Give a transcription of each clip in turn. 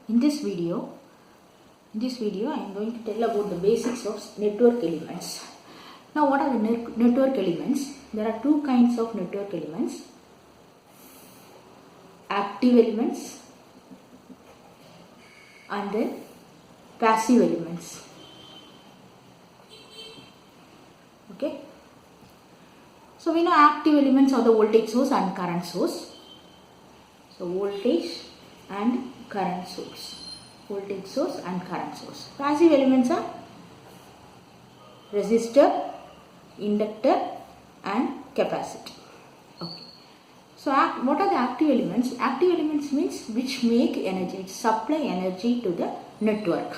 In this video I am going to tell about the basics of network elements. Now, what are the network elements? There are two kinds of network elements: active elements and then passive elements. Okay. So we know active elements are the voltage source and current source. So voltage and current source. Voltage source and current source. Passive elements are resistor, inductor and capacitor. Okay. So what are the active elements? Active elements means which make energy, which supply energy to the network.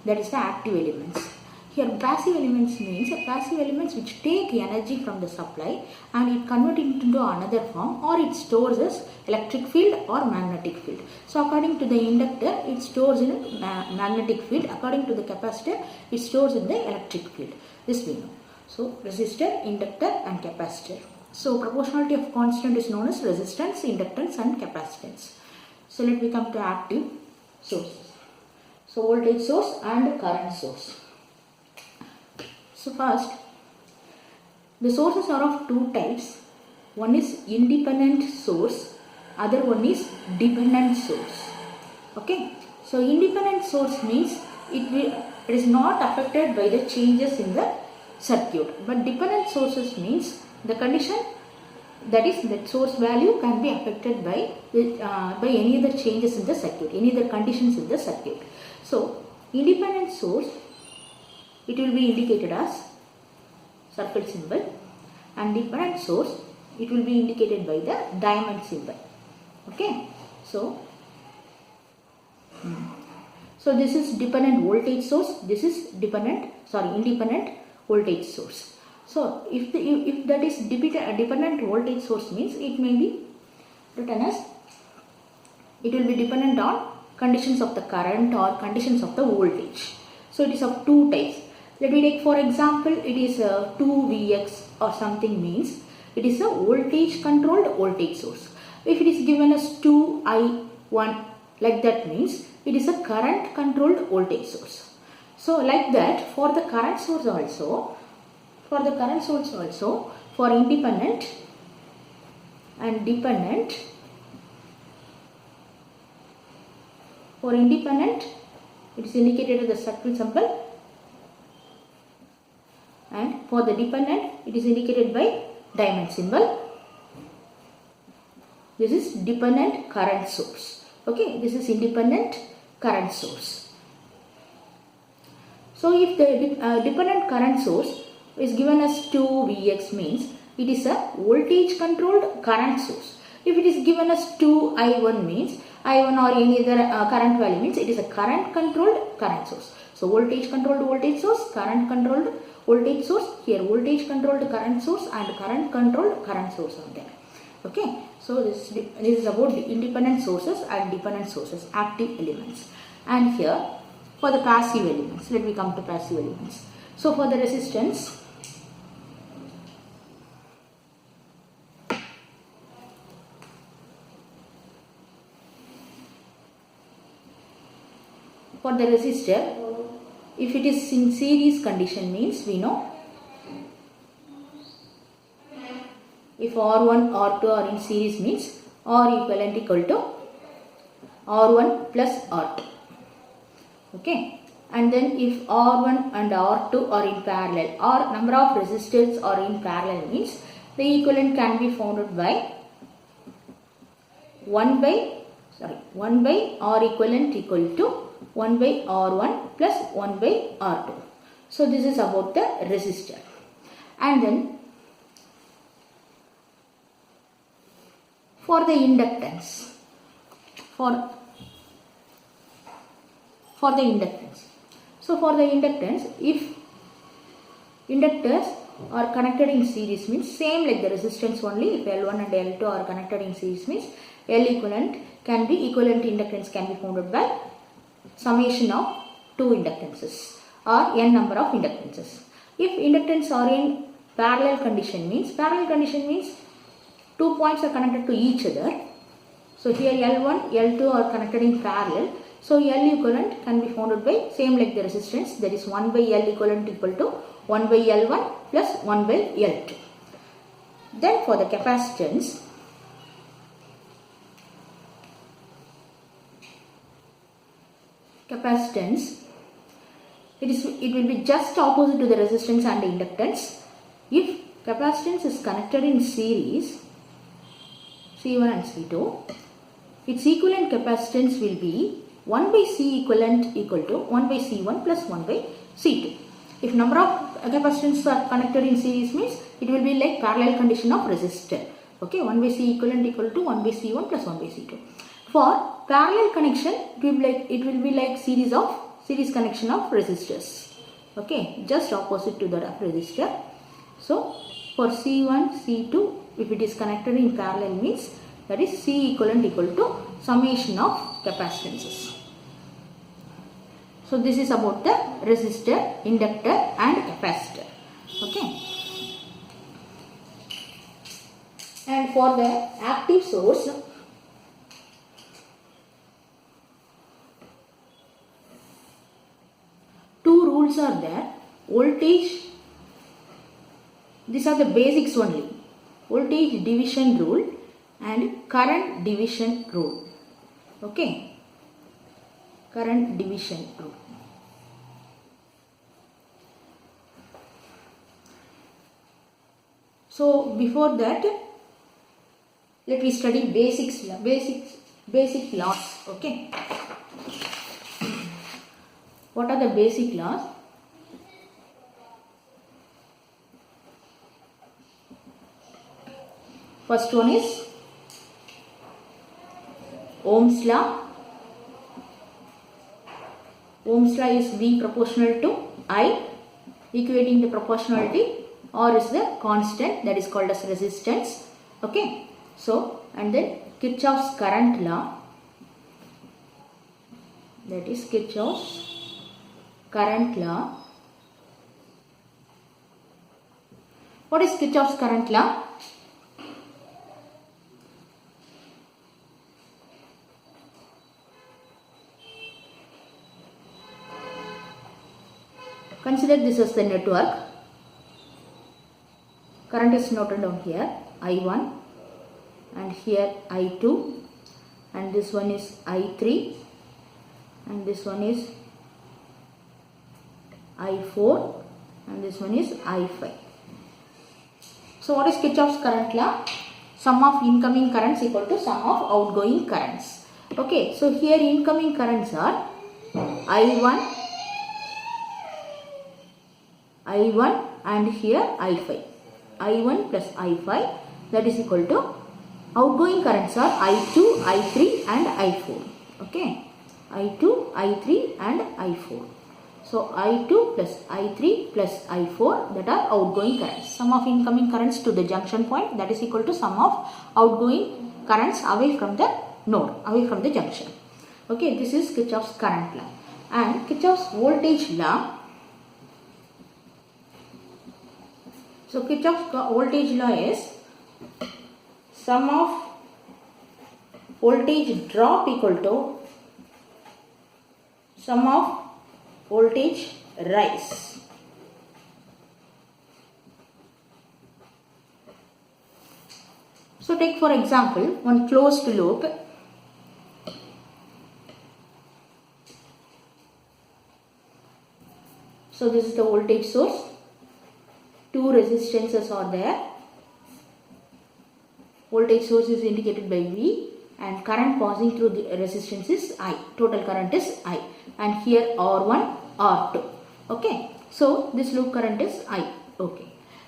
That is the active elements. Here passive elements means passive elements which take energy from the supply and it convert it into another form, or it stores as electric field or magnetic field. So according to the inductor, it stores in a magnetic field. According to the capacitor, it stores in the electric field. This we know. So resistor, inductor and capacitor. So proportionality of constant is known as resistance, inductance and capacitance. So let me come to active sources. So voltage source and current source. So first, the sources are of two types. One is independent source, other one is dependent source. Okay. So independent source means it is not affected by the changes in the circuit. But dependent sources means the condition, that is that source value can be affected by any other changes in the circuit, any other conditions in the circuit. So independent source, it will be indicated as circle symbol, and dependent source, it will be indicated by the diamond symbol. Okay. So this is dependent voltage source, this is independent voltage source. So if that is dependent voltage source means it may be written as, it will be dependent on conditions of the current or conditions of the voltage. So it is of two types. Let me take for example, it is a 2Vx or something means it is a voltage controlled voltage source. If it is given as 2I1 like that means it is a current controlled voltage source. So like that for the current source also, for independent and dependent, for independent it is indicated with the circle symbol, and for the dependent it is indicated by diamond symbol. This is dependent current source. Okay, this is independent current source. So if the dependent current source is given as 2Vx means it is a voltage controlled current source. If it is given as 2I1 means I1 or any other current value means it is a current controlled current source. So voltage controlled voltage source, current controlled voltage source. Here voltage controlled current source and current controlled current source are there. Okay. So this is about the independent sources and dependent sources, active elements. And here for the passive elements, let me come to passive elements. So for the resistance, if it is in series condition means we know if R1, R2 are in series means R equivalent equal to R1 plus R2. Okay. And then if R1 and R2 are in parallel, or number of resistors are in parallel means the equivalent can be found by 1 by R equivalent equal to 1 by R1 plus 1 by R2. So this is about the resistor. And then for the inductance, so for the inductance, if inductors are connected in series means same like the resistance only. If L1 and L2 are connected in series means L equivalent can be equivalent inductance can be found by summation of two inductances or n number of inductances. If inductance are in parallel condition means two points are connected to each other. So here L1, L2 are connected in parallel. So L equivalent can be found out by same like the resistance, that is 1 by L equivalent equal to 1 by L1 plus 1 by L2. Then for the capacitance, it will be just opposite to the resistance and inductance. If capacitance is connected in series, C1 and C2, its equivalent capacitance will be 1 by C equivalent equal to 1 by C1 plus 1 by C2. If number of capacitance are connected in series means it will be like parallel condition of resistor. Okay, 1 by C equivalent equal to 1 by C1 plus 1 by C2. For parallel connection, it will be like series connection of resistors. Okay, just opposite to the resistor. So for C1, C2, if it is connected in parallel means that is C equivalent equal to summation of capacitances. So this is about the resistor, inductor and capacitor. Okay. And for the active source, two rules are there. Voltage, these are the basics only. Voltage division rule and current division rule. Okay. Current division rule. So before that, let me study basic laws. Okay. What are the basic laws? First one is Ohm's law. Ohm's law is V proportional to I, equating the proportionality. R is the constant, that is called as resistance. Okay. So, and then Kirchhoff's current law, that is Kirchhoff's current law. What is Kirchhoff's current law? Consider this as the network. Current is noted down here, I1, and here I2, and this one is I3, and this one is I4, and this one is I5. So what is Kirchhoff's current law? Sum of incoming currents equal to sum of outgoing currents. Okay, so here incoming currents are I1 and here I5. I1 plus I5, that is equal to outgoing currents are I2, I3 and I4. Okay, I2, I3 and I4. So I2 plus I3 plus I4, that are outgoing currents. Sum of incoming currents to the junction point, that is equal to sum of outgoing currents away from the node, away from the junction. Okay, this is Kirchhoff's current law. And Kirchhoff's voltage law. So Kirchhoff's voltage law is sum of voltage drop equal to sum of voltage rise. So take for example one closed loop. So this is the voltage source. Two resistances are there. Voltage source is indicated by V and current passing through the resistance is I. Total current is I. And here R1, R2. Okay. So this loop current is I. Okay.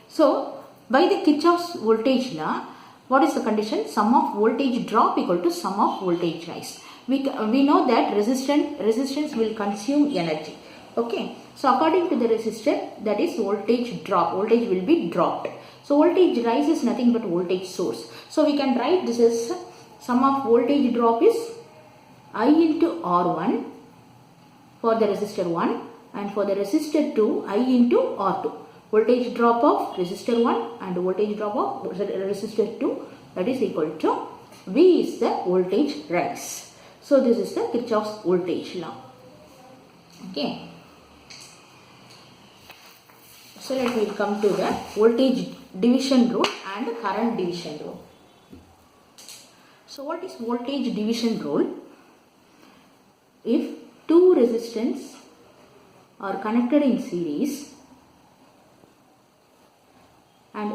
So by the Kirchhoff's voltage law, what is the condition? Sum of voltage drop equal to sum of voltage rise. We know that resistance will consume energy. Okay. So according to the resistor, that is voltage drop. Voltage will be dropped. So voltage rise is nothing but voltage source. So we can write this as sum of voltage drop is I into R1 for the resistor 1 and for the resistor 2 I into R2. Voltage drop of resistor 1 and voltage drop of resistor 2, that is equal to V is the voltage rise. So this is the Kirchhoff's voltage law. Okay. So let me come to the voltage division rule and current division rule. So what is voltage division rule? If two resistors are connected in series and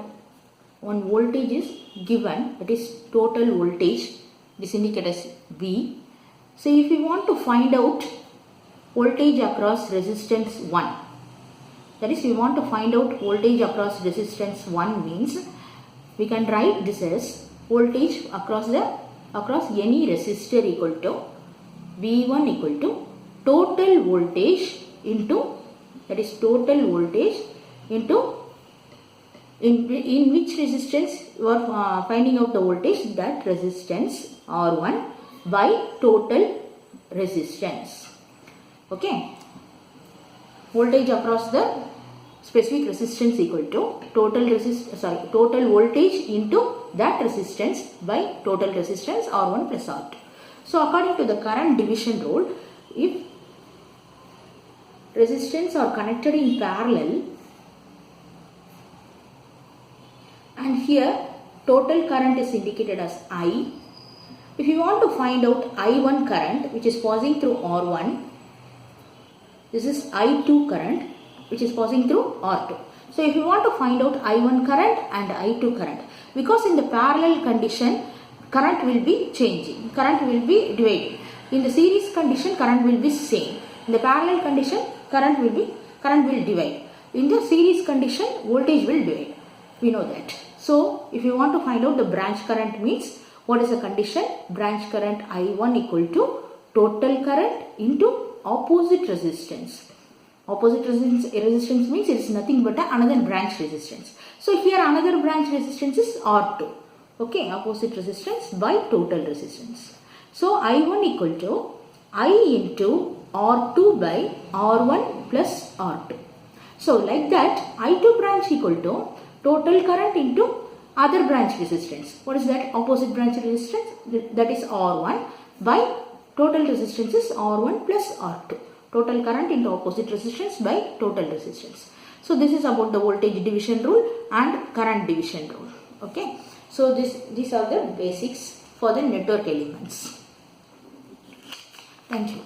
one voltage is given, that is total voltage, this indicated as V. So if we want to find out voltage across resistance 1, that is we want to find out voltage across resistance 1 means we can write this as voltage across any resistor equal to V1 equal to total voltage into, that is total voltage into in which resistance you are finding out the voltage, that resistance R1 by total resistance. Okay. Voltage across the specific resistance equal to total voltage into that resistance by total resistance R1 plus R2. So according to the current division rule, if resistors are connected in parallel and here total current is indicated as I, if you want to find out I1 current which is passing through R1, this is I2 current which is passing through R2. So if you want to find out I1 current and I2 current, because in the parallel condition current will be changing, current will be divided. In the series condition current will be same. In the parallel condition current will divide. In the series condition voltage will divide. We know that. So if you want to find out the branch current means, what is the condition? Branch current I1 equal to total current into opposite resistance. Opposite resistance means it is nothing but another branch resistance. So here another branch resistance is R2. Okay, opposite resistance by total resistance. So I1 equal to I into R2 by R1 plus R2. So like that I2 branch equal to total current into other branch resistance. What is that? Opposite branch resistance, that is R1 by total resistance is R1 plus R2. Total current into opposite resistance by total resistance. So this is about the voltage division rule and current division rule. Okay. So these are the basics for the network elements. Thank you.